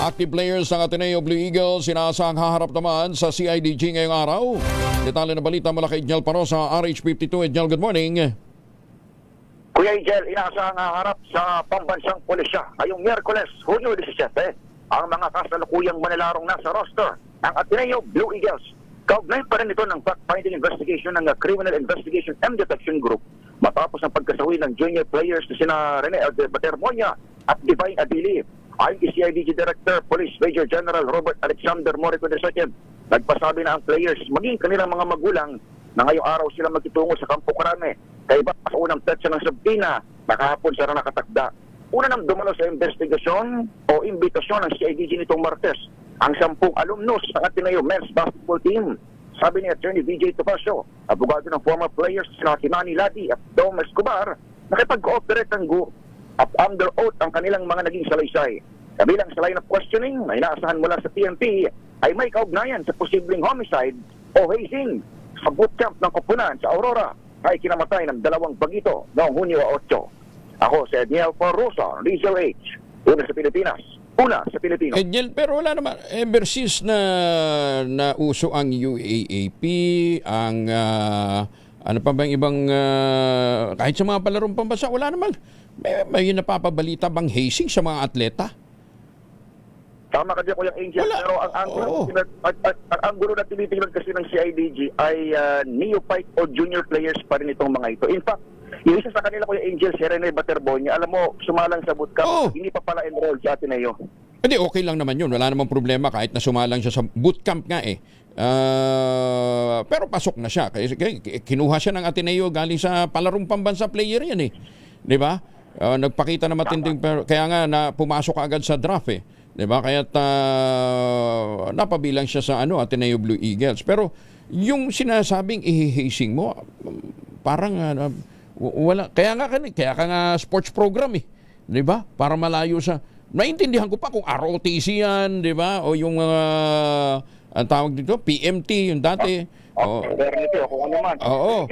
Active players ng Ateneo Blue Eagles sinasang haharap naman sa CIDG ngayong araw. Detalye na balita mula kay Edniel Paro sa RH52. Edniel, good morning. Kuya Angel, inaasahang haharap sa pambansang pulisya ngayong Miyerkules, Hunyo 17, ang mga kasalukuyang manilarong nasa roster ng Ateneo Blue Eagles. Kaugnay pa rin ito ng fact-finding investigation ng Criminal Investigation and Detection Group matapos ang pagkasawi ng junior players na sina Rene Batermonia at Divine Adili. Ayon kay CIDG Director Police Major General Robert Alexander Morico II, nagpasabi na ang players maging kanilang mga magulang na ngayong araw sila magtutungo sa Campo Crame. Kaya ba sa unang petsa ng Sabina, nakahapon sila nakatakda. Una nang dumalo sa investigasyon o imbitasyon ng CIDG nitong Martes ang 10 alumnus ng Ateneo Men's Basketball Team. Sabi ni Attorney VJ Topacio, abogado ng former players na Kinani Ladi at Dom Escobar, nakipag-cooperate ang group at under oath ang kanilang mga naging salaysay. Kabilang sa line of questioning na inaasahan mula sa PNP ay may kaugnayan sa posibleng homicide o hazing sa bootcamp ng Koponan sa Aurora ay kinamatay ng 2 bagito noong Hunyo 8. Ako si Edniel Paro, Rizal H. Una sa Pilipinas, una sa Pilipino. Edniel, pero wala naman, ever since na uso ang UAAP, ang ano pa bang ibang, kahit sa mga palarong pambansa, wala naman. May napapabalita bang hazing sa mga atleta? Tama ka dyan, Kuya Angel. Wala. Pero ang angulo na tinitingnan kasi ng CIDG ay neophyte o junior players pa rin itong mga ito. In fact, yung isa sa kanila, Kuya Angel, si Rene Baterbonia, alam mo, sumalang sa bootcamp, hindi pa pala enrolled sa Ateneo. Hindi, okay lang naman yun. Wala namang problema kahit na sumalang siya sa bootcamp nga eh. Pero pasok na siya. Kinuha siya ng Ateneo galing sa palarong pambansa player yan eh. Di ba? Nagpakita na matinding, kaya nga na pumasok agad sa draft eh. 'Di ba? Kaya napabilang siya sa Ateneo Blue Eagles. Pero yung sinasabing ihihasing mo, parang wala. Kaya ka nga sports program eh. 'Di ba? Para malayo sa, naintindihan ko pa kung ROTC yan, 'di ba? O yung ang tawag dito, PMT yung dati. Kung ano man. Oo.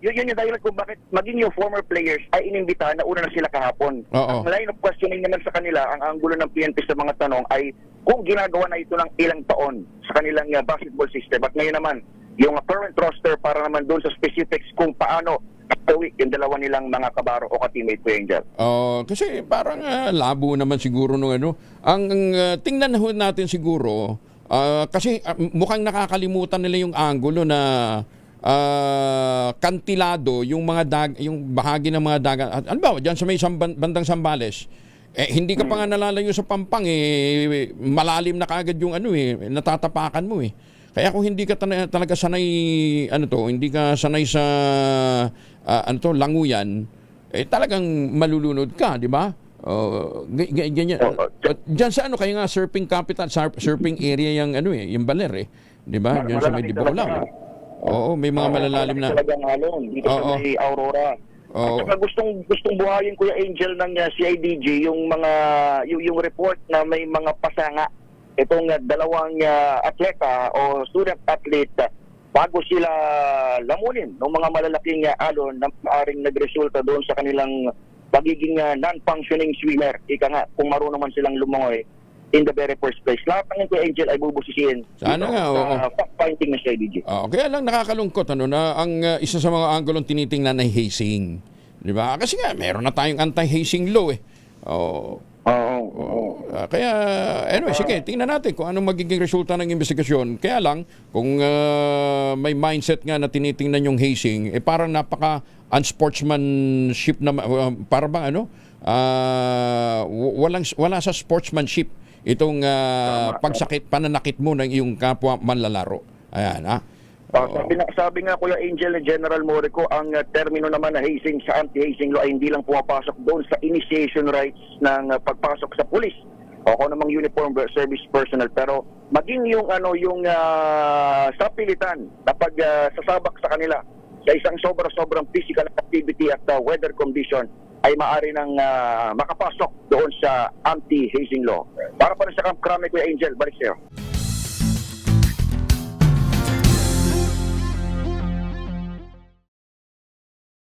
Yun yung dahilan kung bakit maging yung former players ay inimbitahan na una na sila kahapon. Oo. Ang line of questioning naman sa kanila, ang anggulo ng PNP sa mga tanong ay kung ginagawa na ito ng ilang taon sa kanilang basketball system. At ngayon naman, yung current roster para naman doon sa specifics kung paano gawin yung dalawa nilang mga kabaro o ka-teammate ko, Angel. Kasi parang labo naman siguro nung Ang tingnan natin siguro, kasi mukhang nakakalimutan nila yung anggulo na kantilado yung mga yung bahagi ng mga dagat. Ano ba, diyan sa may bandang Sambales, hindi ka pa nga nalalayo sa Pampang malalim na kaagad yung natatapakan mo eh. Kaya kung hindi ka talaga sanay hindi ka sanay sa languyan, talagang malulunod ka, di ba? Ganyan. Diyan sa kayo nga surfing capital, surfing area yung yung Baler eh. Di ba? Diyan sa may Dibao. Oo, may mga malalalim na. Talagang dito sa may Aurora. At saka gustong buhayin, Kuya Angel, ng CIDG yung report na may mga pasanga itong 2 atleta o student athlete bago sila lamunin ng mga malalaking alon na maaring nagresulta doon sa kanilang pagiging non-functioning swimmer. Ika nga, kung marunong man silang lumangoy in the very first place. Lahat ng Kuya Angel ay bubusisiin sana nga, fact-finding ng CIDG. Kaya lang nakakalungkot na ang isa sa mga anggulong tinitingnan ay hazing. Di ba? Kasi nga, meron na tayong anti-hazing law eh. Kaya, anyway, sige, tingnan natin kung anong magiging resulta ng investigasyon. Kaya lang, kung may mindset nga na tinitingnan yung hazing, parang napaka-unsportsmanship na, para bang wala sa sportsmanship itong pagsakit, pananakit mo ng iyong kapwa manlalaro. Ayan, Sabi nga, Kuya Angel, General Morico, ang termino naman na hazing sa anti-hazing law ay hindi lang pumapasok doon sa initiation rights ng pagpasok sa pulis o kung namang uniform service personnel, pero maging yung sapilitan na pagsasabak sa kanila sa isang sobrang physical activity at weather condition ay maaari nang makapasok doon sa anti-hazing law. Para sa Camp Crame, Kuya Angel, balik sa'yo.